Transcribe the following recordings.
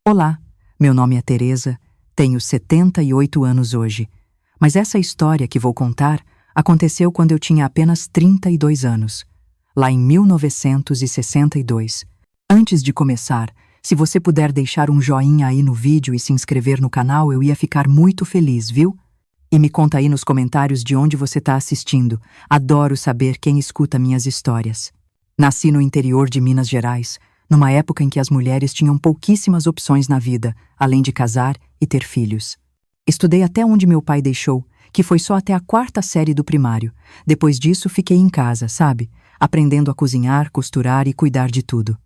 Olá, meu nome é Teresa, tenho 78 anos hoje, mas essa história que vou contar aconteceu quando eu tinha apenas 32 anos, lá em 1962. Antes de começar, se você puder deixar um joinha aí no vídeo e se inscrever no canal, eu ia ficar muito feliz, viu? E me conta aí nos comentários de onde você está assistindo. Adoro saber quem escuta minhas histórias. Nasci no interior de Minas Gerais, numa época em que as mulheres tinham pouquíssimas opções na vida, além de casar e ter filhos. Estudei até onde meu pai deixou, que foi só até a 4ª série do primário. Depois disso, fiquei em casa, sabe? Aprendendo a cozinhar, costurar e cuidar de tudo.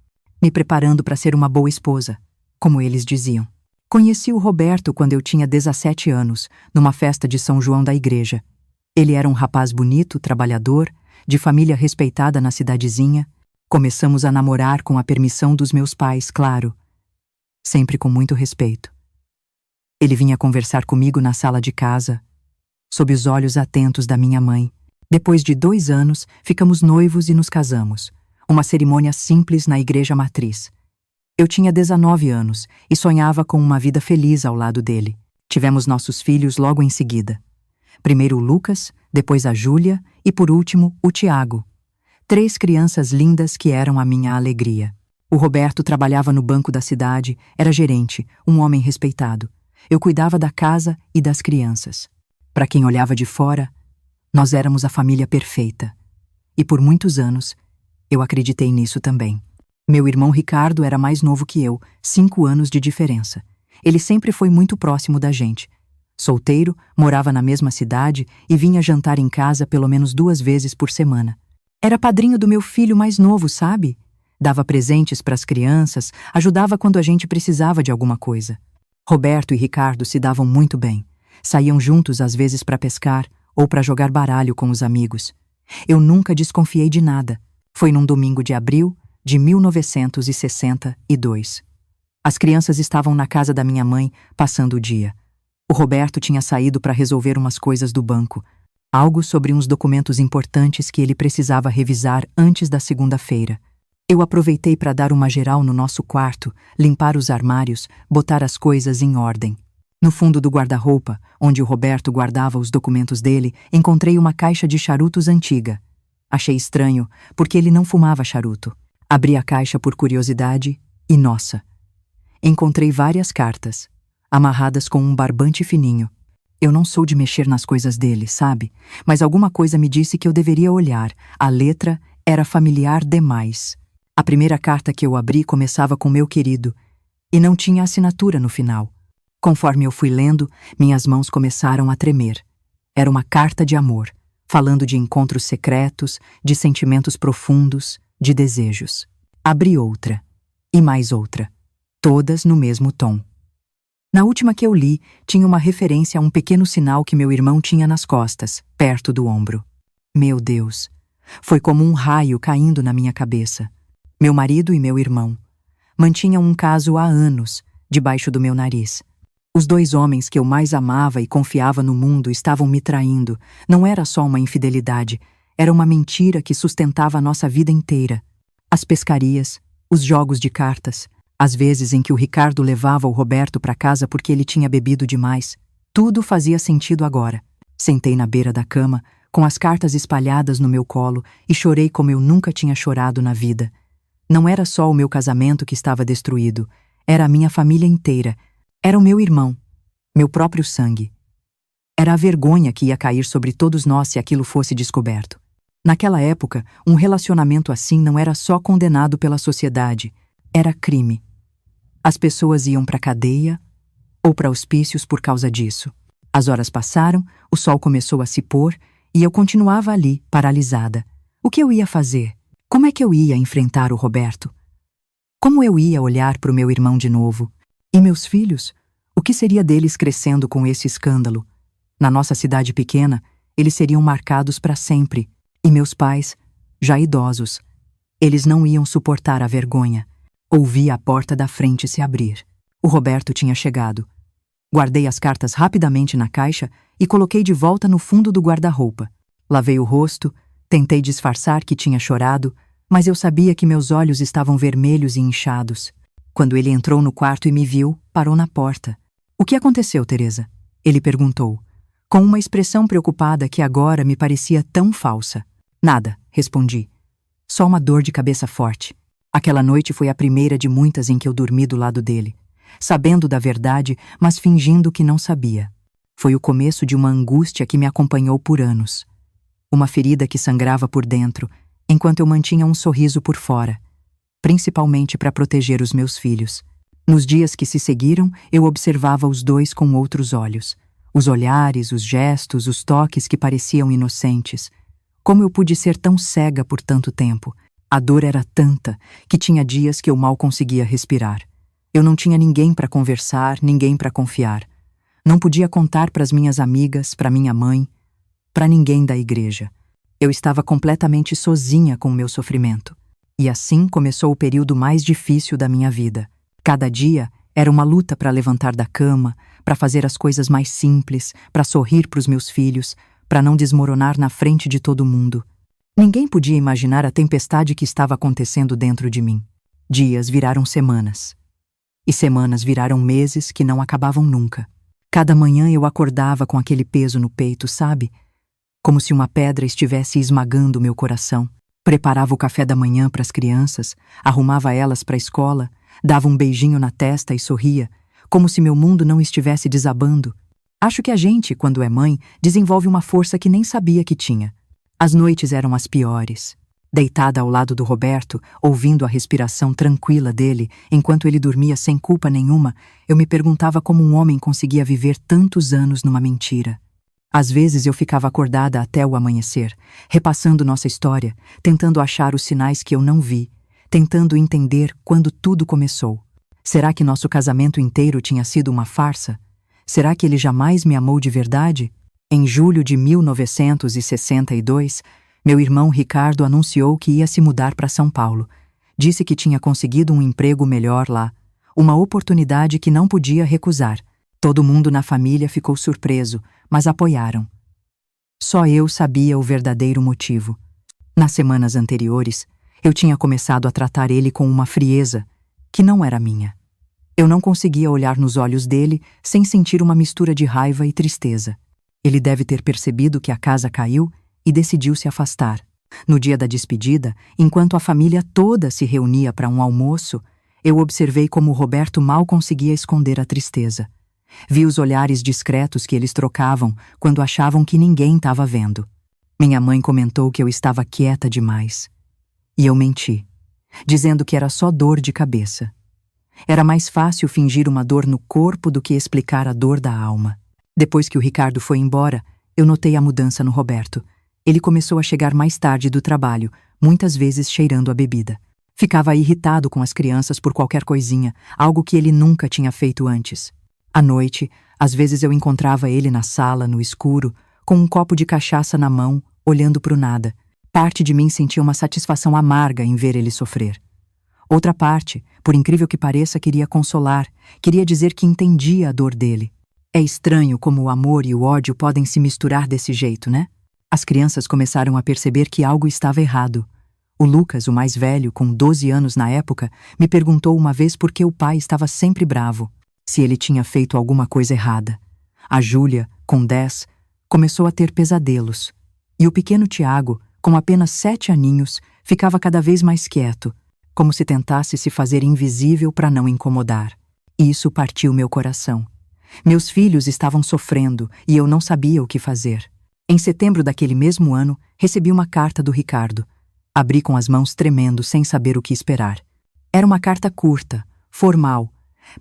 Me preparando para ser uma boa esposa, como eles diziam. Conheci o Roberto quando eu tinha 17 anos, numa festa de São João da igreja. Ele era um rapaz bonito, trabalhador, de família respeitada na cidadezinha. Começamos a namorar com a permissão dos meus pais, claro. Sempre com muito respeito. Ele vinha conversar comigo na sala de casa, sob os olhos atentos da minha mãe. Depois de 2 anos, ficamos noivos e nos casamos. Uma cerimônia simples na igreja matriz. Eu tinha 19 anos e sonhava com uma vida feliz ao lado dele. Tivemos nossos filhos logo em seguida. Primeiro o Lucas, depois a Júlia e, por último, o Tiago. 3 crianças lindas que eram a minha alegria. O Roberto trabalhava no banco da cidade, era gerente, um homem respeitado. Eu cuidava da casa e das crianças. Para quem olhava de fora, nós éramos a família perfeita. E por muitos anos, eu acreditei nisso também. Meu irmão Ricardo era mais novo que eu, 5 anos de diferença. Ele sempre foi muito próximo da gente. Solteiro, morava na mesma cidade e vinha jantar em casa pelo menos 2 vezes por semana. Era padrinho do meu filho mais novo, sabe? Dava presentes para as crianças, ajudava quando a gente precisava de alguma coisa. Roberto e Ricardo se davam muito bem. Saíam juntos às vezes para pescar ou para jogar baralho com os amigos. Eu nunca desconfiei de nada. Foi num domingo de abril de 1962. As crianças estavam na casa da minha mãe, passando o dia. O Roberto tinha saído para resolver umas coisas do banco. Algo sobre uns documentos importantes que ele precisava revisar antes da segunda-feira. Eu aproveitei para dar uma geral no nosso quarto, limpar os armários, botar as coisas em ordem. No fundo do guarda-roupa, onde o Roberto guardava os documentos dele, encontrei uma caixa de charutos antiga. Achei estranho, porque ele não fumava charuto. Abri a caixa por curiosidade e, nossa, encontrei várias cartas, amarradas com um barbante fininho. Eu não sou de mexer nas coisas dele, sabe? Mas alguma coisa me disse que eu deveria olhar. A letra era familiar demais. A primeira carta que eu abri começava com meu querido e não tinha assinatura no final. Conforme eu fui lendo, minhas mãos começaram a tremer. Era uma carta de amor, falando de encontros secretos, de sentimentos profundos, de desejos. Abri outra, e mais outra, todas no mesmo tom. Na última que eu li, tinha uma referência a um pequeno sinal que meu irmão tinha nas costas, perto do ombro. Meu Deus! Foi como um raio caindo na minha cabeça. Meu marido e meu irmão mantinham um caso há anos, debaixo do meu nariz. Os 2 homens que eu mais amava e confiava no mundo estavam me traindo. Não era só uma infidelidade, era uma mentira que sustentava a nossa vida inteira. As pescarias, os jogos de cartas, as vezes em que o Ricardo levava o Roberto para casa porque ele tinha bebido demais. Tudo fazia sentido agora. Sentei na beira da cama, com as cartas espalhadas no meu colo, e chorei como eu nunca tinha chorado na vida. Não era só o meu casamento que estava destruído, era a minha família inteira. Era o meu irmão, meu próprio sangue. Era a vergonha que ia cair sobre todos nós se aquilo fosse descoberto. Naquela época, um relacionamento assim não era só condenado pela sociedade, era crime. As pessoas iam para a cadeia ou para hospícios por causa disso. As horas passaram, o sol começou a se pôr e eu continuava ali, paralisada. O que eu ia fazer? Como é que eu ia enfrentar o Roberto? Como eu ia olhar para o meu irmão de novo? E meus filhos? O que seria deles crescendo com esse escândalo? Na nossa cidade pequena, eles seriam marcados para sempre. E meus pais, já idosos, eles não iam suportar a vergonha. Ouvi a porta da frente se abrir. O Roberto tinha chegado. Guardei as cartas rapidamente na caixa e coloquei de volta no fundo do guarda-roupa. Lavei o rosto, tentei disfarçar que tinha chorado, mas eu sabia que meus olhos estavam vermelhos e inchados. Quando ele entrou no quarto e me viu, parou na porta. "O que aconteceu, Teresa?" Ele perguntou, com uma expressão preocupada que agora me parecia tão falsa. "Nada", respondi. "Só uma dor de cabeça forte." Aquela noite foi a primeira de muitas em que eu dormi do lado dele, sabendo da verdade, mas fingindo que não sabia. Foi o começo de uma angústia que me acompanhou por anos. Uma ferida que sangrava por dentro, enquanto eu mantinha um sorriso por fora, principalmente para proteger os meus filhos. Nos dias que se seguiram, eu observava os dois com outros olhos. Os olhares, os gestos, os toques que pareciam inocentes. Como eu pude ser tão cega por tanto tempo? A dor era tanta que tinha dias que eu mal conseguia respirar. Eu não tinha ninguém para conversar, ninguém para confiar. Não podia contar para as minhas amigas, para minha mãe, para ninguém da igreja. Eu estava completamente sozinha com o meu sofrimento. E assim começou o período mais difícil da minha vida. Cada dia era uma luta para levantar da cama, para fazer as coisas mais simples, para sorrir para os meus filhos, para não desmoronar na frente de todo mundo. Ninguém podia imaginar a tempestade que estava acontecendo dentro de mim. Dias viraram semanas. E semanas viraram meses que não acabavam nunca. Cada manhã eu acordava com aquele peso no peito, sabe? Como se uma pedra estivesse esmagando meu coração. Preparava o café da manhã para as crianças, arrumava elas para a escola, dava um beijinho na testa e sorria, como se meu mundo não estivesse desabando. Acho que a gente, quando é mãe, desenvolve uma força que nem sabia que tinha. As noites eram as piores. Deitada ao lado do Roberto, ouvindo a respiração tranquila dele, enquanto ele dormia sem culpa nenhuma, eu me perguntava como um homem conseguia viver tantos anos numa mentira. Às vezes eu ficava acordada até o amanhecer, repassando nossa história, tentando achar os sinais que eu não vi, tentando entender quando tudo começou. Será que nosso casamento inteiro tinha sido uma farsa? Será que ele jamais me amou de verdade? Em julho de 1962, meu irmão Ricardo anunciou que ia se mudar para São Paulo. Disse que tinha conseguido um emprego melhor lá, uma oportunidade que não podia recusar. Todo mundo na família ficou surpreso, mas apoiaram. Só eu sabia o verdadeiro motivo. Nas semanas anteriores, eu tinha começado a tratar ele com uma frieza que não era minha. Eu não conseguia olhar nos olhos dele sem sentir uma mistura de raiva e tristeza. Ele deve ter percebido que a casa caiu e decidiu se afastar. No dia da despedida, enquanto a família toda se reunia para um almoço, eu observei como o Roberto mal conseguia esconder a tristeza. Vi os olhares discretos que eles trocavam quando achavam que ninguém estava vendo. Minha mãe comentou que eu estava quieta demais. E eu menti, dizendo que era só dor de cabeça. Era mais fácil fingir uma dor no corpo do que explicar a dor da alma. Depois que o Ricardo foi embora, eu notei a mudança no Roberto. Ele começou a chegar mais tarde do trabalho, muitas vezes cheirando a bebida. Ficava irritado com as crianças por qualquer coisinha, algo que ele nunca tinha feito antes. À noite, às vezes eu encontrava ele na sala, no escuro, com um copo de cachaça na mão, olhando para o nada. Parte de mim sentia uma satisfação amarga em ver ele sofrer. Outra parte, por incrível que pareça, queria consolar, queria dizer que entendia a dor dele. É estranho como o amor e o ódio podem se misturar desse jeito, né? As crianças começaram a perceber que algo estava errado. O Lucas, o mais velho, com 12 anos na época, me perguntou uma vez por que o pai estava sempre bravo, se ele tinha feito alguma coisa errada. A Júlia, com 10, começou a ter pesadelos. E o pequeno Tiago, com apenas 7 aninhos, ficava cada vez mais quieto, como se tentasse se fazer invisível para não incomodar. E isso partiu meu coração. Meus filhos estavam sofrendo e eu não sabia o que fazer. Em setembro daquele mesmo ano, recebi uma carta do Ricardo. Abri com as mãos tremendo, sem saber o que esperar. Era uma carta curta, formal,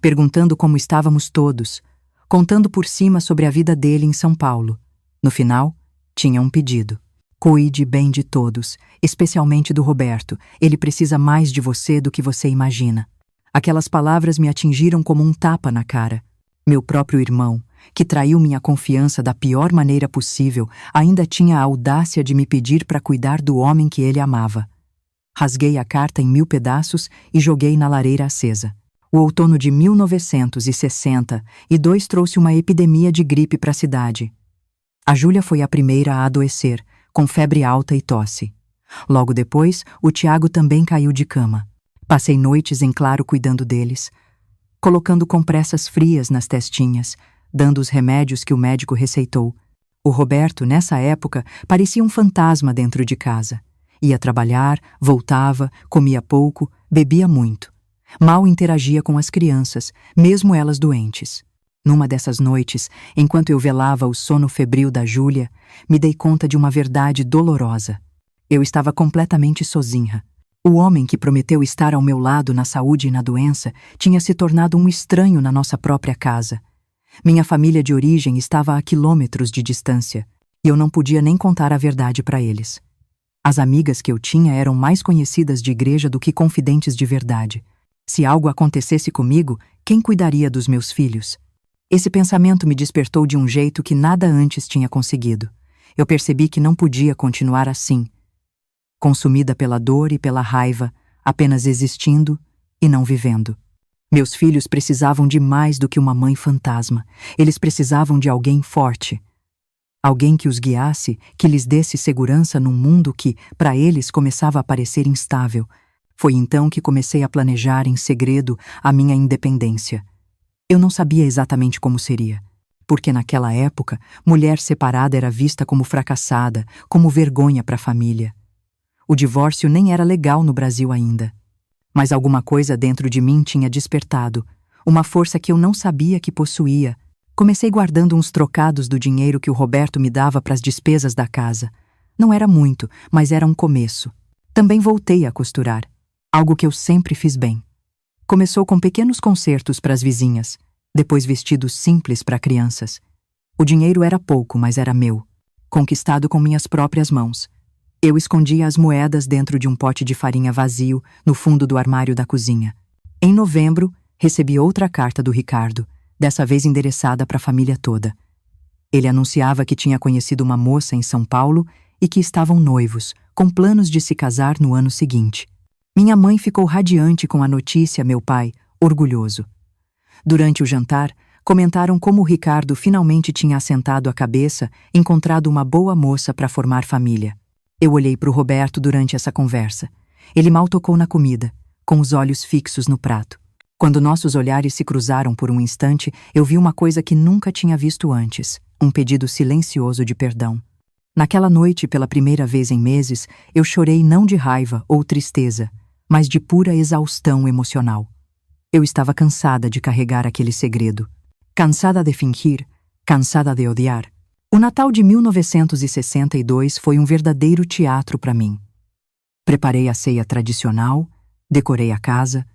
perguntando como estávamos todos, contando por cima sobre a vida dele em São Paulo. No final, tinha um pedido. Cuide bem de todos, especialmente do Roberto. Ele precisa mais de você do que você imagina. Aquelas palavras me atingiram como um tapa na cara. Meu próprio irmão, que traiu minha confiança da pior maneira possível, ainda tinha a audácia de me pedir para cuidar do homem que ele amava. Rasguei a carta em 1000 pedaços e joguei na lareira acesa. O outono de 1962 trouxe uma epidemia de gripe para a cidade. A Júlia foi a primeira a adoecer, com febre alta e tosse. Logo depois, o Tiago também caiu de cama. Passei noites em claro cuidando deles, colocando compressas frias nas testinhas, dando os remédios que o médico receitou. O Roberto, nessa época, parecia um fantasma dentro de casa. Ia trabalhar, voltava, comia pouco, bebia muito. Mal interagia com as crianças, mesmo elas doentes. Numa dessas noites, enquanto eu velava o sono febril da Júlia, me dei conta de uma verdade dolorosa. Eu estava completamente sozinha. O homem que prometeu estar ao meu lado na saúde e na doença tinha se tornado um estranho na nossa própria casa. Minha família de origem estava a quilômetros de distância, e eu não podia nem contar a verdade para eles. As amigas que eu tinha eram mais conhecidas de igreja do que confidentes de verdade. Se algo acontecesse comigo, quem cuidaria dos meus filhos? Esse pensamento me despertou de um jeito que nada antes tinha conseguido. Eu percebi que não podia continuar assim, consumida pela dor e pela raiva, apenas existindo e não vivendo. Meus filhos precisavam de mais do que uma mãe fantasma. Eles precisavam de alguém forte. Alguém que os guiasse, que lhes desse segurança num mundo que, para eles, começava a parecer instável. Foi então que comecei a planejar em segredo a minha independência. Eu não sabia exatamente como seria, porque naquela época, mulher separada era vista como fracassada, como vergonha para a família. O divórcio nem era legal no Brasil ainda. Mas alguma coisa dentro de mim tinha despertado, uma força que eu não sabia que possuía. Comecei guardando uns trocados do dinheiro que o Roberto me dava para as despesas da casa. Não era muito, mas era um começo. Também voltei a costurar, algo que eu sempre fiz bem. Começou com pequenos concertos para as vizinhas, depois vestidos simples para crianças. O dinheiro era pouco, mas era meu, conquistado com minhas próprias mãos. Eu escondia as moedas dentro de um pote de farinha vazio no fundo do armário da cozinha. Em novembro, recebi outra carta do Ricardo, dessa vez endereçada para a família toda. Ele anunciava que tinha conhecido uma moça em São Paulo e que estavam noivos, com planos de se casar no ano seguinte. Minha mãe ficou radiante com a notícia, meu pai, orgulhoso. Durante o jantar, comentaram como o Ricardo finalmente tinha assentado a cabeça, encontrado uma boa moça para formar família. Eu olhei para o Roberto durante essa conversa. Ele mal tocou na comida, com os olhos fixos no prato. Quando nossos olhares se cruzaram por um instante, eu vi uma coisa que nunca tinha visto antes, um pedido silencioso de perdão. Naquela noite, pela primeira vez em meses, eu chorei não de raiva ou tristeza, mas de pura exaustão emocional. Eu estava cansada de carregar aquele segredo. Cansada de fingir, cansada de odiar. O Natal de 1962 foi um verdadeiro teatro para mim. Preparei a ceia tradicional, decorei a casa,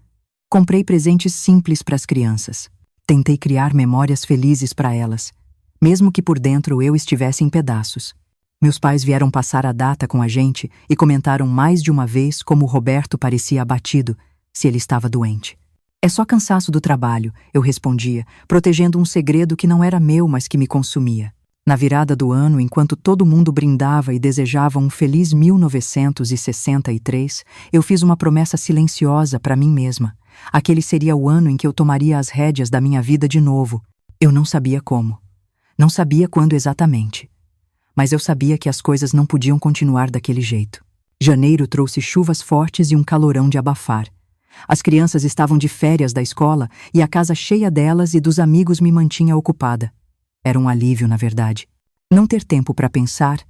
comprei presentes simples para as crianças. Tentei criar memórias felizes para elas, mesmo que por dentro eu estivesse em pedaços. Meus pais vieram passar a data com a gente e comentaram mais de uma vez como o Roberto parecia abatido, se ele estava doente. É só cansaço do trabalho, eu respondia, protegendo um segredo que não era meu, mas que me consumia. Na virada do ano, enquanto todo mundo brindava e desejava um feliz 1963, eu fiz uma promessa silenciosa para mim mesma. Aquele seria o ano em que eu tomaria as rédeas da minha vida de novo. Eu não sabia como. Não sabia quando exatamente. Mas eu sabia que as coisas não podiam continuar daquele jeito. Janeiro trouxe chuvas fortes e um calorão de abafar. As crianças estavam de férias da escola e a casa cheia delas e dos amigos me mantinha ocupada. Era um alívio, na verdade. Não ter tempo para pensar,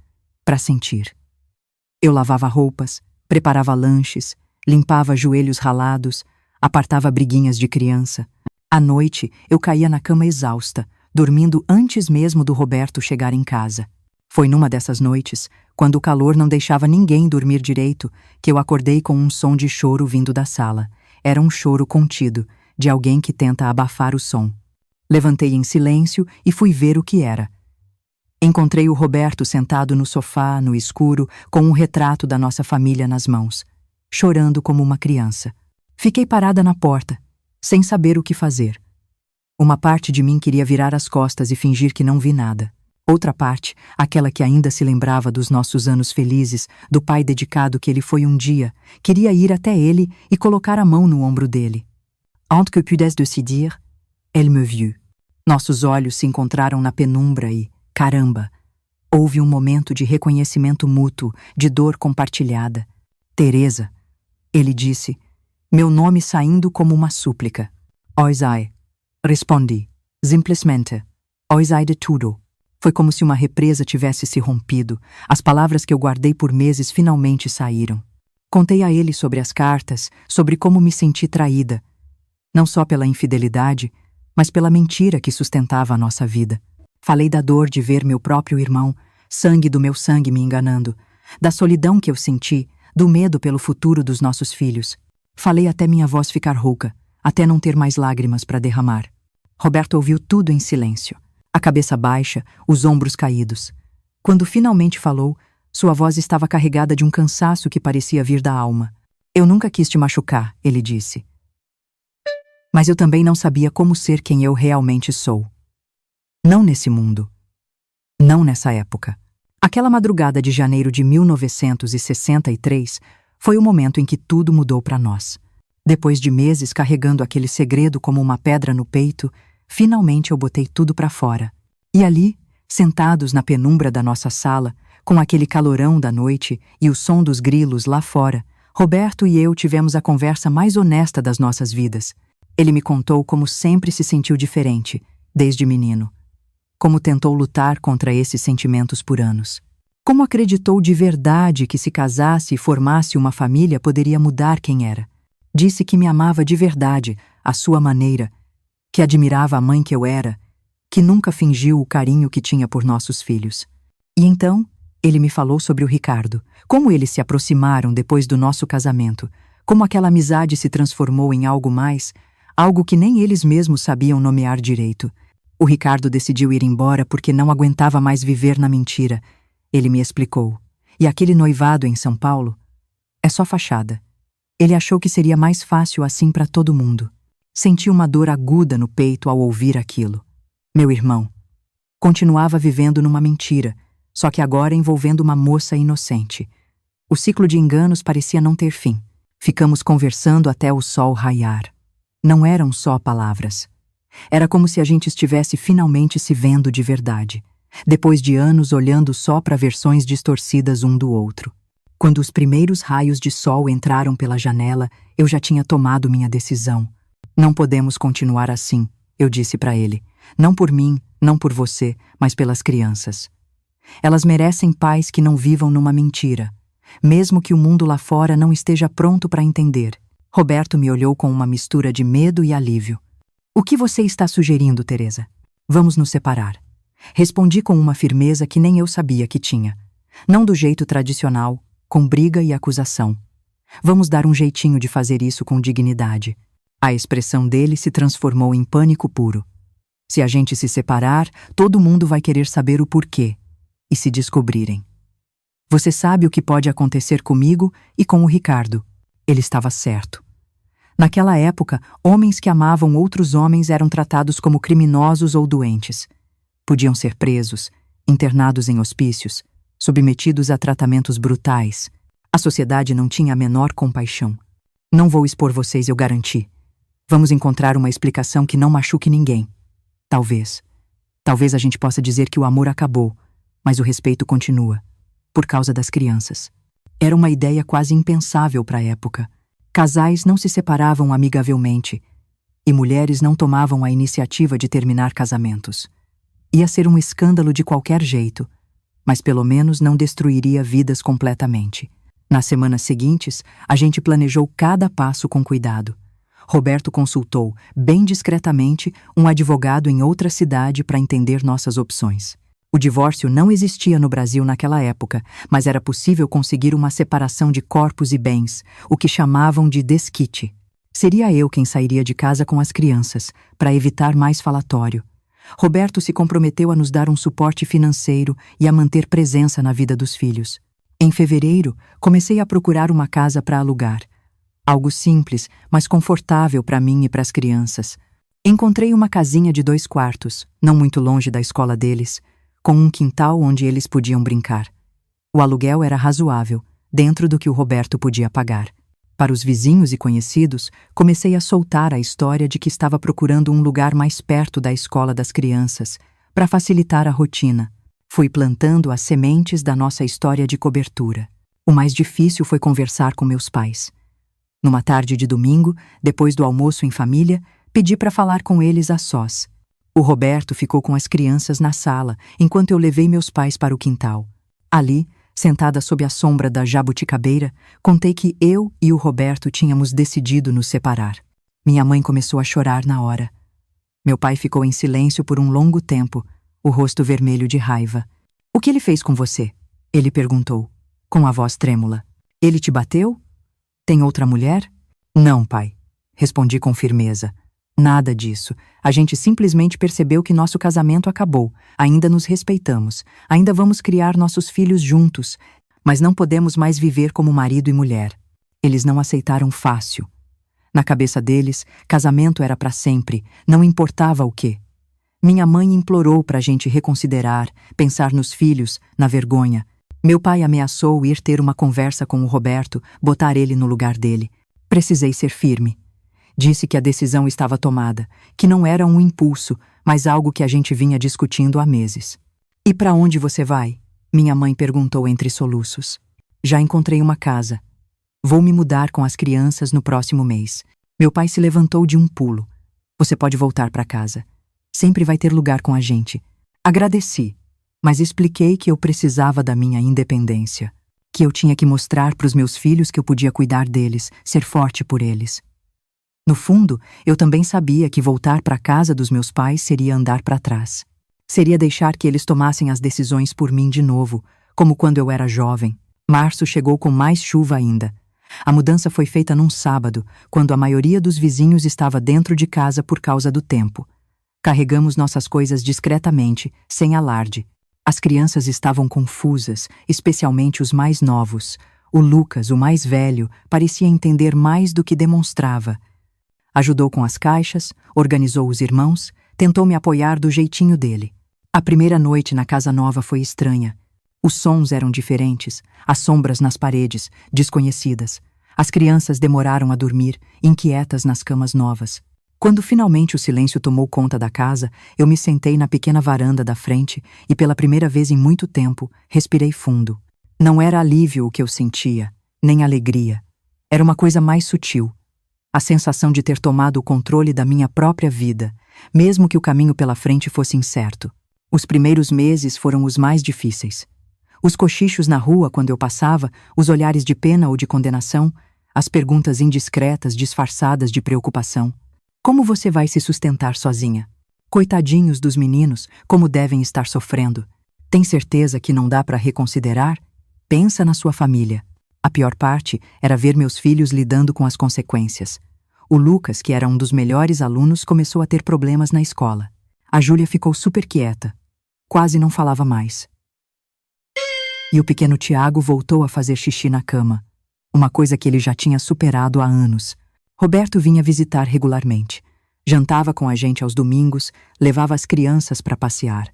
para sentir. Eu lavava roupas, preparava lanches, limpava joelhos ralados, apartava briguinhas de criança. À noite, eu caía na cama exausta, dormindo antes mesmo do Roberto chegar em casa. Foi numa dessas noites, quando o calor não deixava ninguém dormir direito, que eu acordei com um som de choro vindo da sala. Era um choro contido, de alguém que tenta abafar o som. Levantei em silêncio e fui ver o que era. Encontrei o Roberto sentado no sofá, no escuro, com um retrato da nossa família nas mãos, chorando como uma criança. Fiquei parada na porta, sem saber o que fazer. Uma parte de mim queria virar as costas e fingir que não vi nada. Outra parte, aquela que ainda se lembrava dos nossos anos felizes, do pai dedicado que ele foi um dia, queria ir até ele e colocar a mão no ombro dele. Entre que pudesse décider, elle me vit. Nossos olhos se encontraram na penumbra e, caramba, houve um momento de reconhecimento mútuo, de dor compartilhada. Teresa, ele disse, meu nome saindo como uma súplica. Oisai, respondi, simplesmente. Oisai de tudo. Foi como se uma represa tivesse se rompido. As palavras que eu guardei por meses finalmente saíram. Contei a ele sobre as cartas, sobre como me senti traída. Não só pela infidelidade, mas pela mentira que sustentava a nossa vida. Falei da dor de ver meu próprio irmão, sangue do meu sangue, me enganando, da solidão que eu senti, do medo pelo futuro dos nossos filhos. Falei até minha voz ficar rouca, até não ter mais lágrimas para derramar. Roberto ouviu tudo em silêncio, a cabeça baixa, os ombros caídos. Quando finalmente falou, sua voz estava carregada de um cansaço que parecia vir da alma. Eu nunca quis te machucar, ele disse. Mas eu também não sabia como ser quem eu realmente sou. Não nesse mundo. Não nessa época. Aquela madrugada de janeiro de 1963 foi o momento em que tudo mudou para nós. Depois de meses carregando aquele segredo como uma pedra no peito, finalmente eu botei tudo para fora. E ali, sentados na penumbra da nossa sala, com aquele calorão da noite e o som dos grilos lá fora, Roberto e eu tivemos a conversa mais honesta das nossas vidas. Ele me contou como sempre se sentiu diferente, desde menino. Como tentou lutar contra esses sentimentos por anos. Como acreditou de verdade que se casasse e formasse uma família poderia mudar quem era. Disse que me amava de verdade, à sua maneira, que admirava a mãe que eu era, que nunca fingiu o carinho que tinha por nossos filhos. E então, ele me falou sobre o Ricardo, como eles se aproximaram depois do nosso casamento, como aquela amizade se transformou em algo mais, algo que nem eles mesmos sabiam nomear direito. O Ricardo decidiu ir embora porque não aguentava mais viver na mentira. Ele me explicou. E aquele noivado em São Paulo? É só fachada. Ele achou que seria mais fácil assim para todo mundo. Senti uma dor aguda no peito ao ouvir aquilo. Meu irmão continuava vivendo numa mentira, só que agora envolvendo uma moça inocente. O ciclo de enganos parecia não ter fim. Ficamos conversando até o sol raiar. Não eram só palavras. Era como se a gente estivesse finalmente se vendo de verdade, depois de anos olhando só para versões distorcidas um do outro. Quando os primeiros raios de sol entraram pela janela, eu já tinha tomado minha decisão. Não podemos continuar assim, eu disse para ele. Não por mim, não por você, mas pelas crianças. Elas merecem pais que não vivam numa mentira, mesmo que o mundo lá fora não esteja pronto para entender. Roberto me olhou com uma mistura de medo e alívio. O que você está sugerindo, Teresa? Vamos nos separar. Respondi com uma firmeza que nem eu sabia que tinha. Não do jeito tradicional, com briga e acusação. Vamos dar um jeitinho de fazer isso com dignidade. A expressão dele se transformou em pânico puro. Se a gente se separar, todo mundo vai querer saber o porquê. E se descobrirem. Você sabe o que pode acontecer comigo e com o Ricardo. Ele estava certo. Naquela época, homens que amavam outros homens eram tratados como criminosos ou doentes. Podiam ser presos, internados em hospícios, submetidos a tratamentos brutais. A sociedade não tinha a menor compaixão. Não vou expor vocês, eu garanti. Vamos encontrar uma explicação que não machuque ninguém. Talvez. Talvez a gente possa dizer que o amor acabou, mas o respeito continua, por causa das crianças. Era uma ideia quase impensável para a época. Casais não se separavam amigavelmente, e mulheres não tomavam a iniciativa de terminar casamentos. Ia ser um escândalo de qualquer jeito, mas pelo menos não destruiria vidas completamente. Nas semanas seguintes, a gente planejou cada passo com cuidado. Roberto consultou, bem discretamente, um advogado em outra cidade para entender nossas opções. O divórcio não existia no Brasil naquela época, mas era possível conseguir uma separação de corpos e bens, o que chamavam de desquite. Seria eu quem sairia de casa com as crianças, para evitar mais falatório. Roberto se comprometeu a nos dar um suporte financeiro e a manter presença na vida dos filhos. Em fevereiro, comecei a procurar uma casa para alugar. Algo simples, mas confortável para mim e para as crianças. Encontrei uma casinha de 2 quartos, não muito longe da escola deles, com um quintal onde eles podiam brincar. O aluguel era razoável, dentro do que o Roberto podia pagar. Para os vizinhos e conhecidos, comecei a soltar a história de que estava procurando um lugar mais perto da escola das crianças, para facilitar a rotina. Fui plantando as sementes da nossa história de cobertura. O mais difícil foi conversar com meus pais. Numa tarde de domingo, depois do almoço em família, pedi para falar com eles a sós. O Roberto ficou com as crianças na sala, enquanto eu levei meus pais para o quintal. Ali, sentada sob a sombra da jabuticabeira, contei que eu e o Roberto tínhamos decidido nos separar. Minha mãe começou a chorar na hora. Meu pai ficou em silêncio por um longo tempo, o rosto vermelho de raiva. "O que ele fez com você?" ele perguntou, com a voz trêmula. "Ele te bateu? Tem outra mulher?" "Não, pai", respondi com firmeza. "Nada disso. A gente simplesmente percebeu que nosso casamento acabou. Ainda nos respeitamos. Ainda vamos criar nossos filhos juntos. Mas não podemos mais viver como marido e mulher." Eles não aceitaram fácil. Na cabeça deles, casamento era para sempre, não importava o quê. Minha mãe implorou para a gente reconsiderar, pensar nos filhos, na vergonha. Meu pai ameaçou ir ter uma conversa com o Roberto, botar ele no lugar dele. Precisei ser firme. Disse que a decisão estava tomada, que não era um impulso, mas algo que a gente vinha discutindo há meses. "E para onde você vai?" minha mãe perguntou entre soluços. "Já encontrei uma casa. Vou me mudar com as crianças no próximo mês." Meu pai se levantou de um pulo. "Você pode voltar para casa. Sempre vai ter lugar com a gente." Agradeci, mas expliquei que eu precisava da minha independência, que eu tinha que mostrar para os meus filhos que eu podia cuidar deles, ser forte por eles. No fundo, eu também sabia que voltar para a casa dos meus pais seria andar para trás. Seria deixar que eles tomassem as decisões por mim de novo, como quando eu era jovem. Março chegou com mais chuva ainda. A mudança foi feita num sábado, quando a maioria dos vizinhos estava dentro de casa por causa do tempo. Carregamos nossas coisas discretamente, sem alarde. As crianças estavam confusas, especialmente os mais novos. O Lucas, o mais velho, parecia entender mais do que demonstrava. Ajudou com as caixas, organizou os irmãos, tentou me apoiar do jeitinho dele. A primeira noite na casa nova foi estranha. Os sons eram diferentes, as sombras nas paredes, desconhecidas. As crianças demoraram a dormir, inquietas nas camas novas. Quando finalmente o silêncio tomou conta da casa, eu me sentei na pequena varanda da frente e, pela primeira vez em muito tempo, respirei fundo. Não era alívio o que eu sentia, nem alegria. Era uma coisa mais sutil. A sensação de ter tomado o controle da minha própria vida, mesmo que o caminho pela frente fosse incerto. Os primeiros meses foram os mais difíceis. Os cochichos na rua quando eu passava, os olhares de pena ou de condenação, as perguntas indiscretas disfarçadas de preocupação. Como você vai se sustentar sozinha? Coitadinhos dos meninos, como devem estar sofrendo. Tem certeza que não dá para reconsiderar? Pensa na sua família. A pior parte era ver meus filhos lidando com as consequências. O Lucas, que era um dos melhores alunos, começou a ter problemas na escola. A Júlia ficou super quieta. Quase não falava mais. E o pequeno Tiago voltou a fazer xixi na cama. Uma coisa que ele já tinha superado há anos. Roberto vinha visitar regularmente. Jantava com a gente aos domingos, levava as crianças para passear.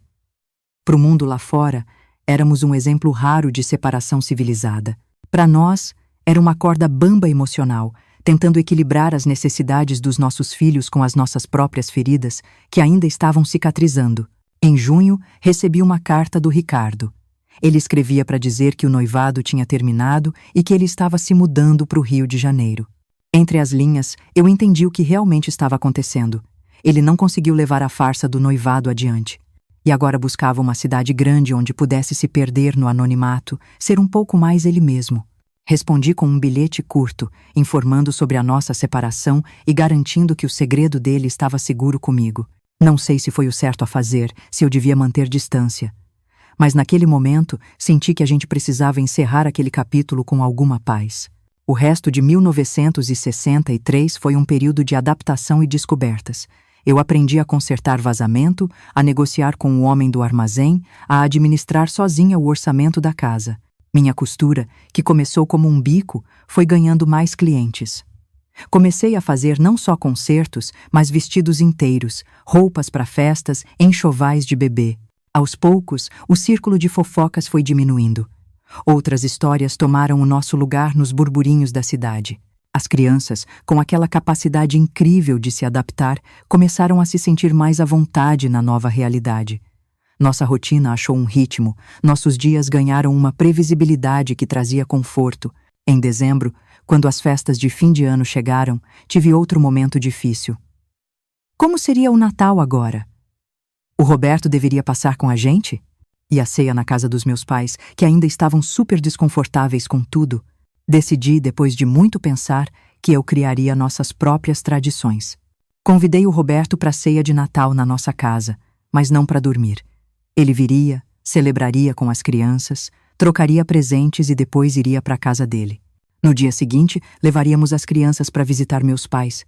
Para o mundo lá fora, éramos um exemplo raro de separação civilizada. Para nós, era uma corda bamba emocional, tentando equilibrar as necessidades dos nossos filhos com as nossas próprias feridas, que ainda estavam cicatrizando. Em junho, recebi uma carta do Ricardo. Ele escrevia para dizer que o noivado tinha terminado e que ele estava se mudando para o Rio de Janeiro. Entre as linhas, eu entendi o que realmente estava acontecendo. Ele não conseguiu levar a farsa do noivado adiante. E agora buscava uma cidade grande onde pudesse se perder no anonimato, ser um pouco mais ele mesmo. Respondi com um bilhete curto, informando sobre a nossa separação e garantindo que o segredo dele estava seguro comigo. Não sei se foi o certo a fazer, se eu devia manter distância. Mas naquele momento, senti que a gente precisava encerrar aquele capítulo com alguma paz. O resto de 1963 foi um período de adaptação e descobertas. Eu aprendi a consertar vazamento, a negociar com o homem do armazém, a administrar sozinha o orçamento da casa. Minha costura, que começou como um bico, foi ganhando mais clientes. Comecei a fazer não só concertos, mas vestidos inteiros, roupas para festas, enxovais de bebê. Aos poucos, o círculo de fofocas foi diminuindo. Outras histórias tomaram o nosso lugar nos burburinhos da cidade. As crianças, com aquela capacidade incrível de se adaptar, começaram a se sentir mais à vontade na nova realidade. Nossa rotina achou um ritmo, nossos dias ganharam uma previsibilidade que trazia conforto. Em dezembro, quando as festas de fim de ano chegaram, tive outro momento difícil. Como seria o Natal agora? O Roberto deveria passar com a gente? E a ceia na casa dos meus pais, que ainda estavam super desconfortáveis com tudo? Decidi, depois de muito pensar, que eu criaria nossas próprias tradições. Convidei o Roberto para a ceia de Natal na nossa casa, mas não para dormir. Ele viria, celebraria com as crianças, trocaria presentes e depois iria para a casa dele. No dia seguinte, levaríamos as crianças para visitar meus pais.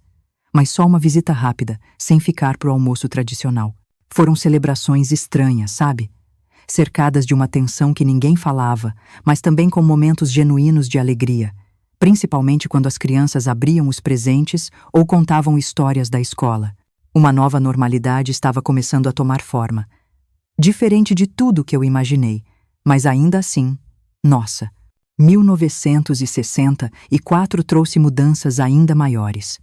Mas só uma visita rápida, sem ficar pro almoço tradicional. Foram celebrações estranhas, sabe? Cercadas de uma tensão que ninguém falava, mas também com momentos genuínos de alegria, principalmente quando as crianças abriam os presentes ou contavam histórias da escola. Uma nova normalidade estava começando a tomar forma. Diferente de tudo que eu imaginei, mas ainda assim, nossa, 1964 trouxe mudanças ainda maiores.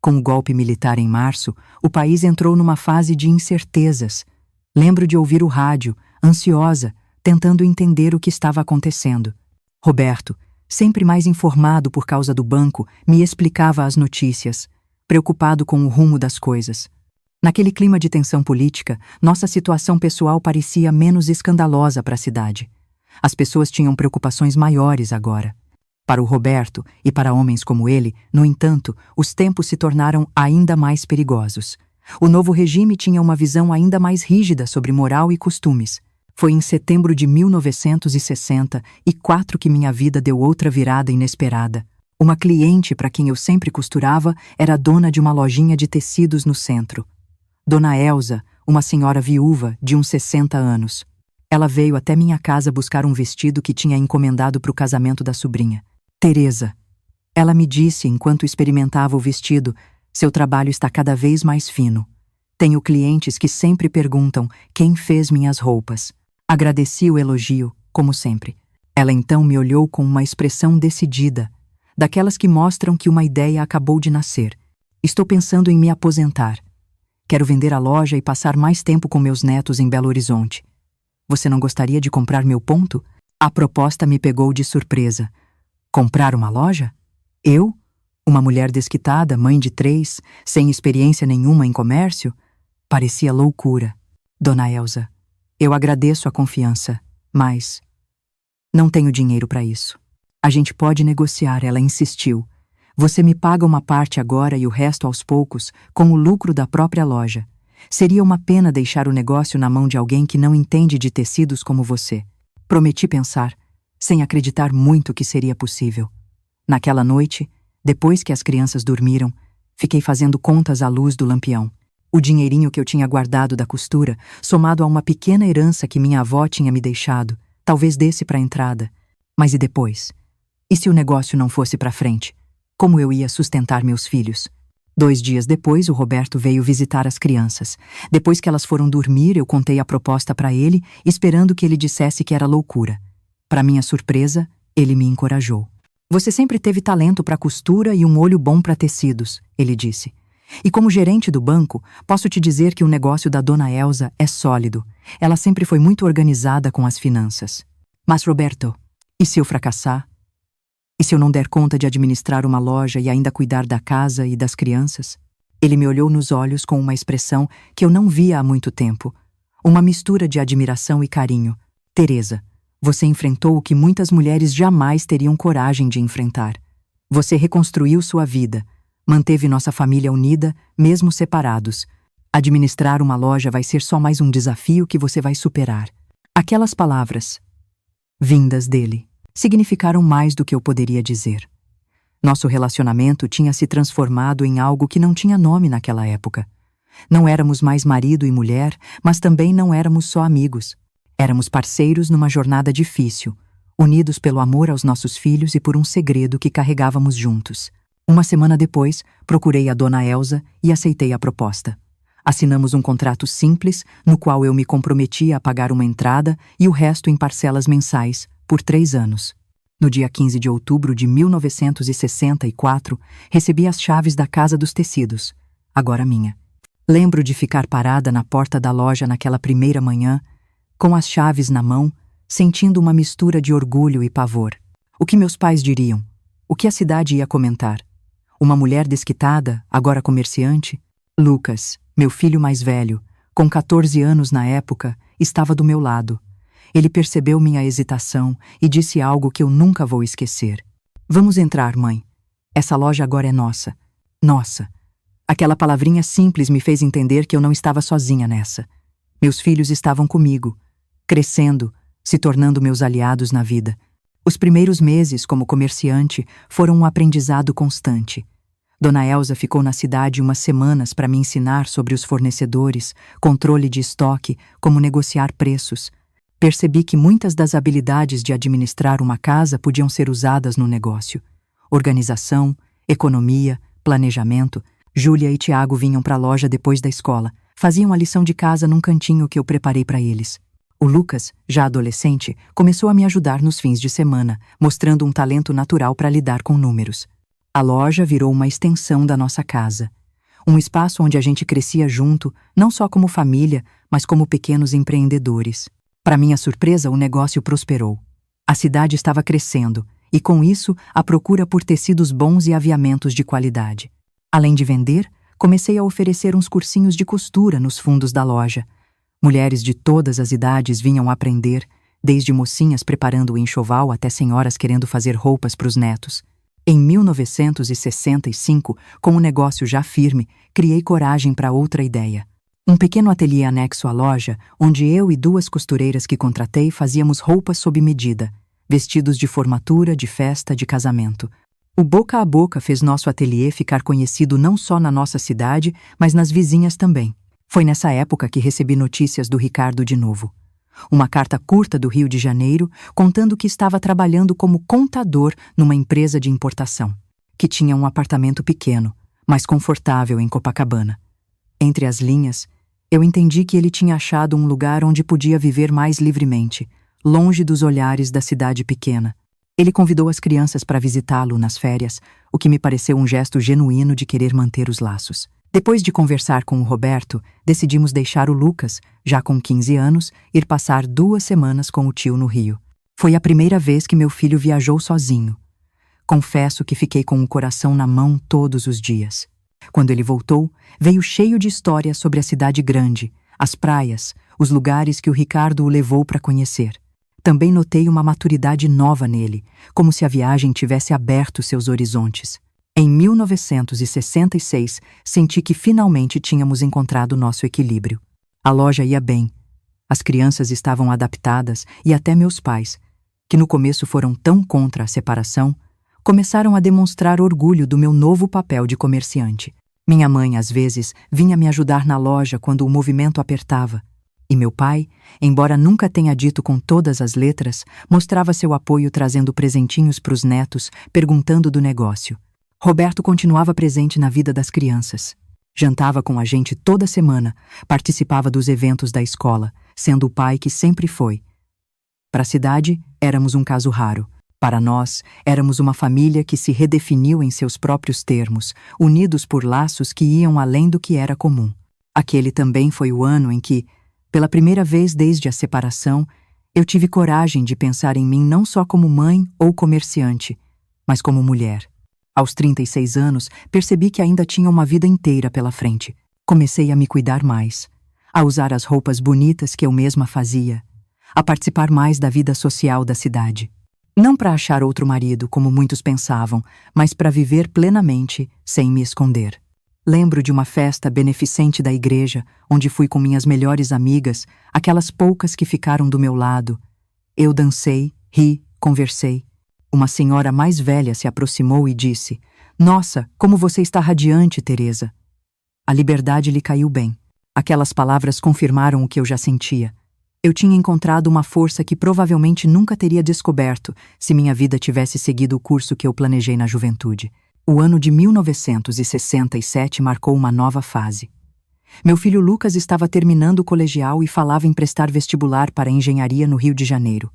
Com o golpe militar em março, o país entrou numa fase de incertezas. Lembro de ouvir o rádio, ansiosa, tentando entender o que estava acontecendo. Roberto, sempre mais informado por causa do banco, me explicava as notícias, preocupado com o rumo das coisas. Naquele clima de tensão política, nossa situação pessoal parecia menos escandalosa para a cidade. As pessoas tinham preocupações maiores agora. Para o Roberto e para homens como ele, no entanto, os tempos se tornaram ainda mais perigosos. O novo regime tinha uma visão ainda mais rígida sobre moral e costumes. Foi em setembro de 1964 que minha vida deu outra virada inesperada. Uma cliente para quem eu sempre costurava era dona de uma lojinha de tecidos no centro. Dona Elza, uma senhora viúva de uns 60 anos. Ela veio até minha casa buscar um vestido que tinha encomendado para o casamento da sobrinha. Teresa. Ela me disse enquanto experimentava o vestido, seu trabalho está cada vez mais fino. Tenho clientes que sempre perguntam quem fez minhas roupas. Agradeci o elogio, como sempre. Ela então me olhou com uma expressão decidida, daquelas que mostram que uma ideia acabou de nascer. Estou pensando em me aposentar. Quero vender a loja e passar mais tempo com meus netos em Belo Horizonte. Você não gostaria de comprar meu ponto? A proposta me pegou de surpresa. Comprar uma loja? Eu? Uma mulher desquitada, mãe de 3, sem experiência nenhuma em comércio? Parecia loucura. Dona Elza, eu agradeço a confiança, mas não tenho dinheiro para isso. A gente pode negociar, ela insistiu. Você me paga uma parte agora e o resto aos poucos, com o lucro da própria loja. Seria uma pena deixar o negócio na mão de alguém que não entende de tecidos como você. Prometi pensar, sem acreditar muito que seria possível. Naquela noite, depois que as crianças dormiram, fiquei fazendo contas à luz do lampião. O dinheirinho que eu tinha guardado da costura, somado a uma pequena herança que minha avó tinha me deixado, talvez desse para a entrada. Mas e depois? E se o negócio não fosse para frente? Como eu ia sustentar meus filhos? 2 dias depois, o Roberto veio visitar as crianças. Depois que elas foram dormir, eu contei a proposta para ele, esperando que ele dissesse que era loucura. Para minha surpresa, ele me encorajou. Você sempre teve talento para costura e um olho bom para tecidos, ele disse. E como gerente do banco, posso te dizer que o negócio da Dona Elza é sólido. Ela sempre foi muito organizada com as finanças. Mas, Roberto, e se eu fracassar? E se eu não der conta de administrar uma loja e ainda cuidar da casa e das crianças? Ele me olhou nos olhos com uma expressão que eu não via há muito tempo. Uma mistura de admiração e carinho. Teresa, você enfrentou o que muitas mulheres jamais teriam coragem de enfrentar. Você reconstruiu sua vida, manteve nossa família unida, mesmo separados. Administrar uma loja vai ser só mais um desafio que você vai superar. Aquelas palavras, vindas dele, significaram mais do que eu poderia dizer. Nosso relacionamento tinha se transformado em algo que não tinha nome naquela época. Não éramos mais marido e mulher, mas também não éramos só amigos. Éramos parceiros numa jornada difícil, unidos pelo amor aos nossos filhos e por um segredo que carregávamos juntos. Uma semana depois, procurei a Dona Elza e aceitei a proposta. Assinamos um contrato simples, no qual eu me comprometia a pagar uma entrada e o resto em parcelas mensais, por 3 anos. No dia 15 de outubro de 1964, recebi as chaves da Casa dos Tecidos, agora minha. Lembro de ficar parada na porta da loja naquela primeira manhã, com as chaves na mão, sentindo uma mistura de orgulho e pavor. O que meus pais diriam? O que a cidade ia comentar? Uma mulher desquitada, agora comerciante? Lucas, meu filho mais velho, com 14 anos na época, estava do meu lado. Ele percebeu minha hesitação e disse algo que eu nunca vou esquecer. Vamos entrar, mãe. Essa loja agora é nossa. Nossa. Aquela palavrinha simples me fez entender que eu não estava sozinha nessa. Meus filhos estavam comigo, crescendo, se tornando meus aliados na vida. Os primeiros meses, como comerciante, foram um aprendizado constante. Dona Elza ficou na cidade umas semanas para me ensinar sobre os fornecedores, controle de estoque, como negociar preços. Percebi que muitas das habilidades de administrar uma casa podiam ser usadas no negócio. Organização, economia, planejamento. Júlia e Tiago vinham para a loja depois da escola. Faziam a lição de casa num cantinho que eu preparei para eles. O Lucas, já adolescente, começou a me ajudar nos fins de semana, mostrando um talento natural para lidar com números. A loja virou uma extensão da nossa casa. Um espaço onde a gente crescia junto, não só como família, mas como pequenos empreendedores. Para minha surpresa, o negócio prosperou. A cidade estava crescendo, e com isso, a procura por tecidos bons e aviamentos de qualidade. Além de vender, comecei a oferecer uns cursinhos de costura nos fundos da loja. Mulheres de todas as idades vinham aprender, desde mocinhas preparando o enxoval até senhoras querendo fazer roupas para os netos. Em 1965, com o negócio já firme, criei coragem para outra ideia. Um pequeno ateliê anexo à loja, onde eu e 2 costureiras que contratei fazíamos roupas sob medida, vestidos de formatura, de festa, de casamento. O boca a boca fez nosso ateliê ficar conhecido não só na nossa cidade, mas nas vizinhas também. Foi nessa época que recebi notícias do Ricardo de novo. Uma carta curta do Rio de Janeiro, contando que estava trabalhando como contador numa empresa de importação, que tinha um apartamento pequeno, mas confortável em Copacabana. Entre as linhas, eu entendi que ele tinha achado um lugar onde podia viver mais livremente, longe dos olhares da cidade pequena. Ele convidou as crianças para visitá-lo nas férias, o que me pareceu um gesto genuíno de querer manter os laços. Depois de conversar com o Roberto, decidimos deixar o Lucas, já com 15 anos, ir passar 2 semanas com o tio no Rio. Foi a primeira vez que meu filho viajou sozinho. Confesso que fiquei com o coração na mão todos os dias. Quando ele voltou, veio cheio de histórias sobre a cidade grande, as praias, os lugares que o Ricardo o levou para conhecer. Também notei uma maturidade nova nele, como se a viagem tivesse aberto seus horizontes. Em 1966, senti que finalmente tínhamos encontrado nosso equilíbrio. A loja ia bem. As crianças estavam adaptadas e até meus pais, que no começo foram tão contra a separação, começaram a demonstrar orgulho do meu novo papel de comerciante. Minha mãe, às vezes, vinha me ajudar na loja quando o movimento apertava. E meu pai, embora nunca tenha dito com todas as letras, mostrava seu apoio trazendo presentinhos para os netos, perguntando do negócio. Roberto continuava presente na vida das crianças. Jantava com a gente toda semana, participava dos eventos da escola, sendo o pai que sempre foi. Para a cidade, éramos um caso raro. Para nós, éramos uma família que se redefiniu em seus próprios termos, unidos por laços que iam além do que era comum. Aquele também foi o ano em que, pela primeira vez desde a separação, eu tive coragem de pensar em mim não só como mãe ou comerciante, mas como mulher. Aos 36 anos, percebi que ainda tinha uma vida inteira pela frente. Comecei a me cuidar mais, a usar as roupas bonitas que eu mesma fazia, a participar mais da vida social da cidade. Não para achar outro marido, como muitos pensavam, mas para viver plenamente, sem me esconder. Lembro de uma festa beneficente da igreja, onde fui com minhas melhores amigas, aquelas poucas que ficaram do meu lado. Eu dancei, ri, conversei. Uma senhora mais velha se aproximou e disse: "Nossa, como você está radiante, Teresa." A liberdade lhe caiu bem. Aquelas palavras confirmaram o que eu já sentia. Eu tinha encontrado uma força que provavelmente nunca teria descoberto se minha vida tivesse seguido o curso que eu planejei na juventude. O ano de 1967 marcou uma nova fase. Meu filho Lucas estava terminando o colegial e falava em prestar vestibular para engenharia no Rio de Janeiro.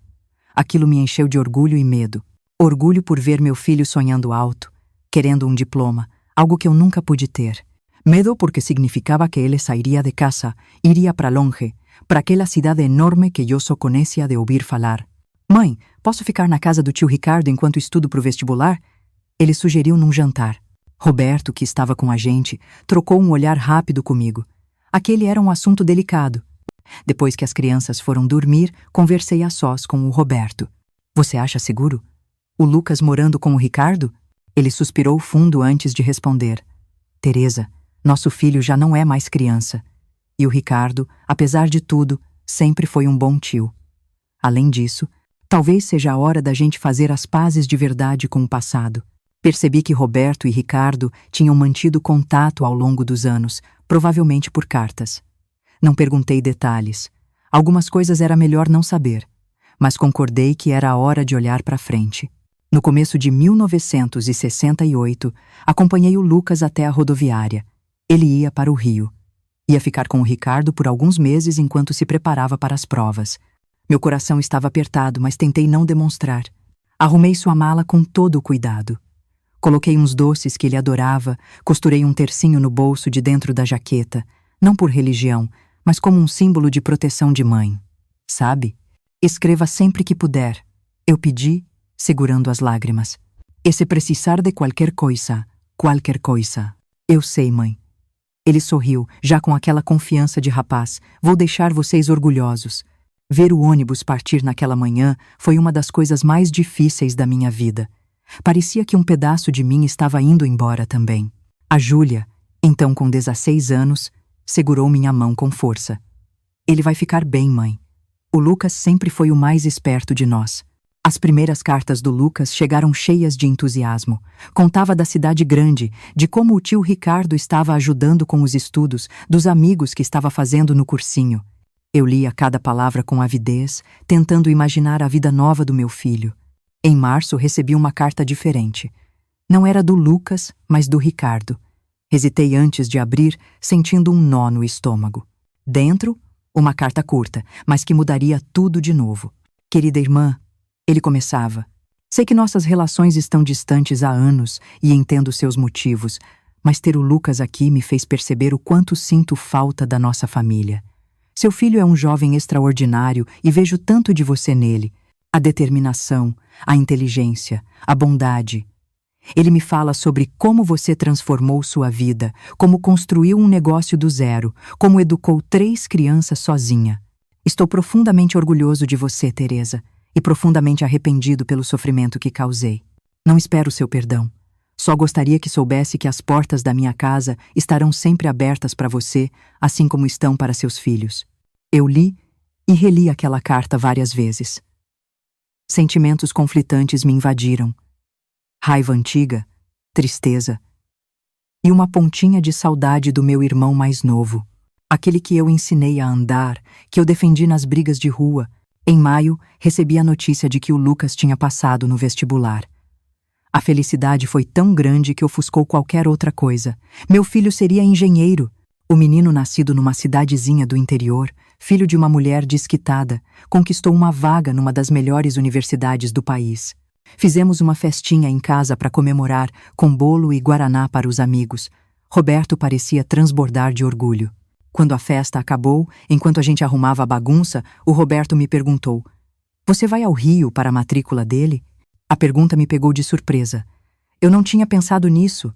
Aquilo me encheu de orgulho e medo. Orgulho por ver meu filho sonhando alto, querendo um diploma, algo que eu nunca pude ter. Medo porque significava que ele sairia de casa, iria para longe, para aquela cidade enorme que eu só conhecia de ouvir falar. Mãe, posso ficar na casa do tio Ricardo enquanto estudo para o vestibular? Ele sugeriu num jantar. Roberto, que estava com a gente, trocou um olhar rápido comigo. Aquele era um assunto delicado. Depois que as crianças foram dormir, conversei a sós com o Roberto. Você acha seguro? O Lucas morando com o Ricardo? Ele suspirou fundo antes de responder. Teresa, nosso filho já não é mais criança. E o Ricardo, apesar de tudo, sempre foi um bom tio. Além disso, talvez seja a hora da gente fazer as pazes de verdade com o passado. Percebi que Roberto e Ricardo tinham mantido contato ao longo dos anos, provavelmente por cartas. Não perguntei detalhes. Algumas coisas era melhor não saber, mas concordei que era a hora de olhar para frente. No começo de 1968, acompanhei o Lucas até a rodoviária. Ele ia para o Rio. Ia ficar com o Ricardo por alguns meses enquanto se preparava para as provas. Meu coração estava apertado, mas tentei não demonstrar. Arrumei sua mala com todo o cuidado. Coloquei uns doces que ele adorava, costurei um tercinho no bolso de dentro da jaqueta, não por religião, mas como um símbolo de proteção de mãe. Sabe? Escreva sempre que puder. Eu pedi, segurando as lágrimas. E se precisar de qualquer coisa, qualquer coisa. Eu sei, mãe. Ele sorriu, já com aquela confiança de rapaz. Vou deixar vocês orgulhosos. Ver o ônibus partir naquela manhã foi uma das coisas mais difíceis da minha vida. Parecia que um pedaço de mim estava indo embora também. A Júlia, então com 16 anos, segurou minha mão com força. Ele vai ficar bem, mãe. O Lucas sempre foi o mais esperto de nós. As primeiras cartas do Lucas chegaram cheias de entusiasmo. Contava da cidade grande, de como o tio Ricardo estava ajudando com os estudos, dos amigos que estava fazendo no cursinho. Eu lia cada palavra com avidez, tentando imaginar a vida nova do meu filho. Em março, recebi uma carta diferente. Não era do Lucas, mas do Ricardo. Hesitei antes de abrir, sentindo um nó no estômago. Dentro, uma carta curta, mas que mudaria tudo de novo. Querida irmã, ele começava. Sei que nossas relações estão distantes há anos e entendo seus motivos, mas ter o Lucas aqui me fez perceber o quanto sinto falta da nossa família. Seu filho é um jovem extraordinário e vejo tanto de você nele. A determinação, a inteligência, a bondade. Ele me fala sobre como você transformou sua vida, como construiu um negócio do zero, como educou 3 crianças sozinha. Estou profundamente orgulhoso de você, Teresa, e profundamente arrependido pelo sofrimento que causei. Não espero seu perdão. Só gostaria que soubesse que as portas da minha casa estarão sempre abertas para você, assim como estão para seus filhos. Eu li e reli aquela carta várias vezes. Sentimentos conflitantes me invadiram. Raiva antiga, tristeza e uma pontinha de saudade do meu irmão mais novo, aquele que eu ensinei a andar, que eu defendi nas brigas de rua. Em maio, recebi a notícia de que o Lucas tinha passado no vestibular. A felicidade foi tão grande que ofuscou qualquer outra coisa. Meu filho seria engenheiro. O menino, nascido numa cidadezinha do interior, filho de uma mulher desquitada, conquistou uma vaga numa das melhores universidades do país. Fizemos uma festinha em casa para comemorar, com bolo e guaraná para os amigos. Roberto parecia transbordar de orgulho. Quando a festa acabou, enquanto a gente arrumava a bagunça, o Roberto me perguntou: "Você vai ao Rio para a matrícula dele?" A pergunta me pegou de surpresa. Eu não tinha pensado nisso.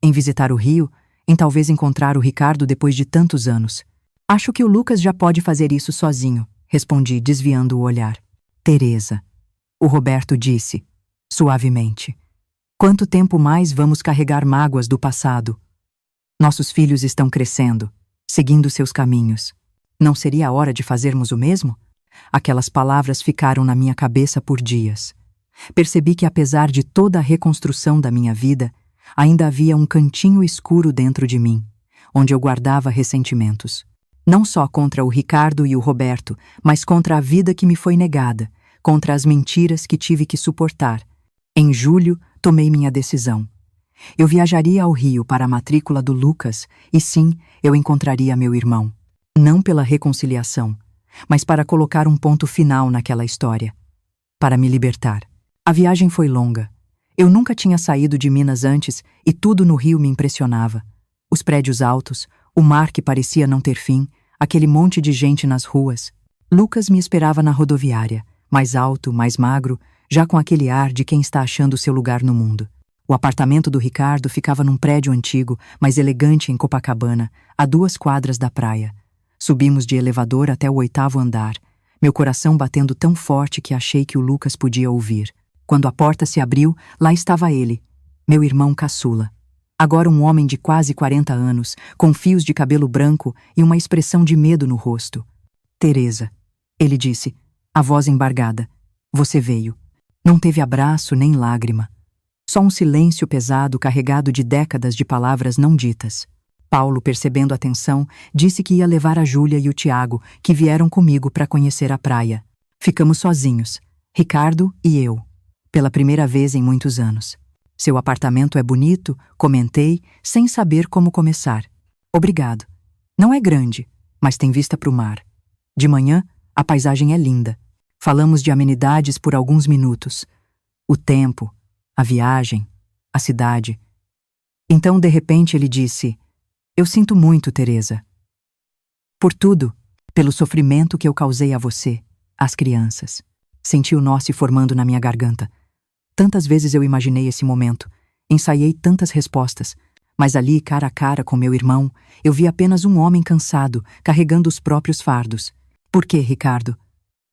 Em visitar o Rio, em talvez encontrar o Ricardo depois de tantos anos. Acho que o Lucas já pode fazer isso sozinho, respondi, desviando o olhar. Teresa, o Roberto disse, suavemente. Quanto tempo mais vamos carregar mágoas do passado? Nossos filhos estão crescendo, seguindo seus caminhos. Não seria a hora de fazermos o mesmo? Aquelas palavras ficaram na minha cabeça por dias. Percebi que, apesar de toda a reconstrução da minha vida, ainda havia um cantinho escuro dentro de mim, onde eu guardava ressentimentos. Não só contra o Ricardo e o Roberto, mas contra a vida que me foi negada, contra as mentiras que tive que suportar. Em julho, tomei minha decisão. Eu viajaria ao Rio para a matrícula do Lucas e sim, eu encontraria meu irmão. Não pela reconciliação, mas para colocar um ponto final naquela história. Para me libertar. A viagem foi longa. Eu nunca tinha saído de Minas antes e tudo no Rio me impressionava. Os prédios altos, o mar que parecia não ter fim, aquele monte de gente nas ruas. Lucas me esperava na rodoviária, mais alto, mais magro, já com aquele ar de quem está achando seu lugar no mundo. O apartamento do Ricardo ficava num prédio antigo, mas elegante em Copacabana, a 2 quadras da praia. Subimos de elevador até o 8º andar, meu coração batendo tão forte que achei que o Lucas podia ouvir. Quando a porta se abriu, lá estava ele, meu irmão caçula. Agora um homem de quase 40 anos, com fios de cabelo branco e uma expressão de medo no rosto. Teresa, ele disse, a voz embargada. Você veio. Não teve abraço nem lágrima. Só um silêncio pesado carregado de décadas de palavras não ditas. Paulo, percebendo a tensão, disse que ia levar a Júlia e o Tiago, que vieram comigo para conhecer a praia. Ficamos sozinhos, Ricardo e eu, pela primeira vez em muitos anos. Seu apartamento é bonito, comentei, sem saber como começar. Obrigado. Não é grande, mas tem vista para o mar. De manhã, a paisagem é linda. Falamos de amenidades por alguns minutos. O tempo, a viagem, a cidade. Então, de repente, ele disse: eu sinto muito, Teresa. Por tudo, pelo sofrimento que eu causei a você, às crianças. Senti o nó se formando na minha garganta. Tantas vezes eu imaginei esse momento, ensaiei tantas respostas, mas ali, cara a cara com meu irmão, eu vi apenas um homem cansado, carregando os próprios fardos. Por que, Ricardo?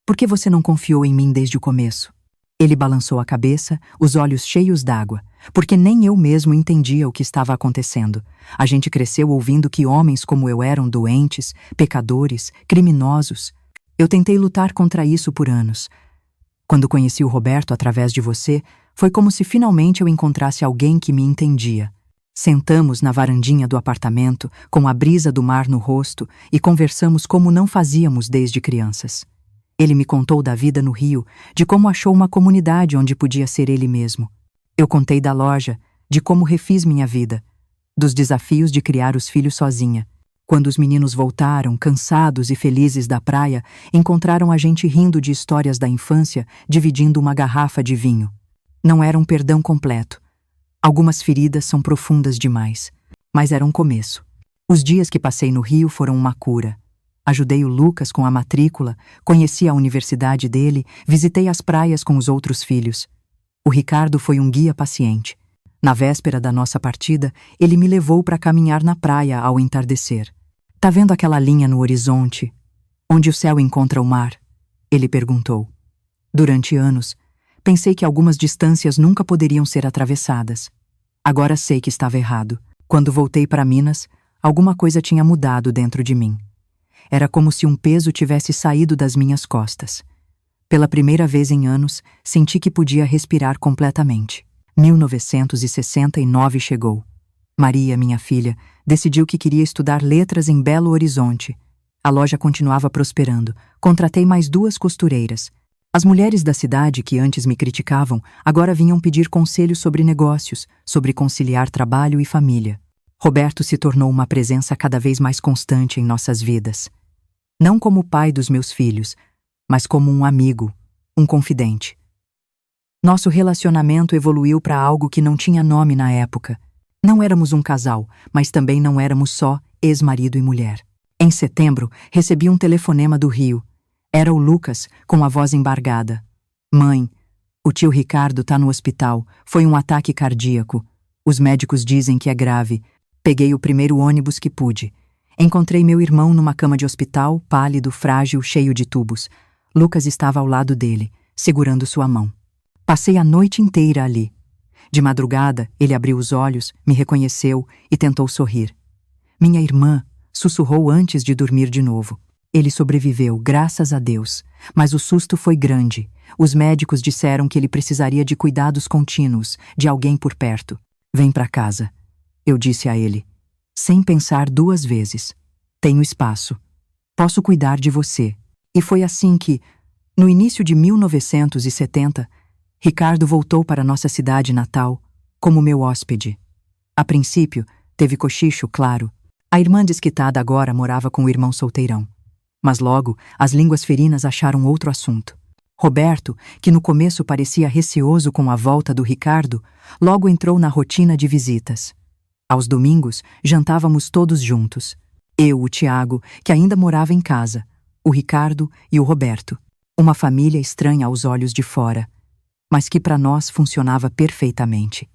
Por que você não confiou em mim desde o começo? Ele balançou a cabeça, os olhos cheios d'água, porque nem eu mesmo entendia o que estava acontecendo. A gente cresceu ouvindo que homens como eu eram doentes, pecadores, criminosos. Eu tentei lutar contra isso por anos. Quando conheci o Roberto através de você, foi como se finalmente eu encontrasse alguém que me entendia. Sentamos na varandinha do apartamento, com a brisa do mar no rosto, e conversamos como não fazíamos desde crianças. Ele me contou da vida no Rio, de como achou uma comunidade onde podia ser ele mesmo. Eu contei da loja, de como refiz minha vida, dos desafios de criar os filhos sozinha. Quando os meninos voltaram, cansados e felizes da praia, encontraram a gente rindo de histórias da infância, dividindo uma garrafa de vinho. Não era um perdão completo. Algumas feridas são profundas demais, mas era um começo. Os dias que passei no Rio foram uma cura. Ajudei o Lucas com a matrícula, conheci a universidade dele, visitei as praias com os outros filhos. O Ricardo foi um guia paciente. Na véspera da nossa partida, ele me levou para caminhar na praia ao entardecer. Tá vendo aquela linha no horizonte, onde o céu encontra o mar? Ele perguntou. Durante anos, pensei que algumas distâncias nunca poderiam ser atravessadas. Agora sei que estava errado. Quando voltei para Minas, alguma coisa tinha mudado dentro de mim. Era como se um peso tivesse saído das minhas costas. Pela primeira vez em anos, senti que podia respirar completamente. 1969 chegou. Maria, minha filha, decidiu que queria estudar letras em Belo Horizonte. A loja continuava prosperando. Contratei mais 2 costureiras. As mulheres da cidade que antes me criticavam, agora vinham pedir conselhos sobre negócios, sobre conciliar trabalho e família. Roberto se tornou uma presença cada vez mais constante em nossas vidas. Não como o pai dos meus filhos, mas como um amigo, um confidente. Nosso relacionamento evoluiu para algo que não tinha nome na época. Não éramos um casal, mas também não éramos só ex-marido e mulher. Em setembro, recebi um telefonema do Rio. Era o Lucas, com a voz embargada. Mãe, o tio Ricardo tá no hospital. Foi um ataque cardíaco. Os médicos dizem que é grave. Peguei o primeiro ônibus que pude. Encontrei meu irmão numa cama de hospital, pálido, frágil, cheio de tubos. Lucas estava ao lado dele, segurando sua mão. Passei a noite inteira ali. De madrugada, ele abriu os olhos, me reconheceu e tentou sorrir. Minha irmã, sussurrou antes de dormir de novo. Ele sobreviveu, graças a Deus, mas o susto foi grande. Os médicos disseram que ele precisaria de cuidados contínuos, de alguém por perto. Vem para casa, eu disse a ele, sem pensar 2 vezes. Tenho espaço. Posso cuidar de você. E foi assim que, no início de 1970, Ricardo voltou para nossa cidade natal como meu hóspede. A princípio, teve cochicho, claro. A irmã desquitada agora morava com o irmão solteirão. Mas logo, as línguas ferinas acharam outro assunto. Roberto, que no começo parecia receoso com a volta do Ricardo, logo entrou na rotina de visitas. Aos domingos, jantávamos todos juntos. Eu, o Tiago, que ainda morava em casa, o Ricardo e o Roberto. Uma família estranha aos olhos de fora, mas que para nós funcionava perfeitamente.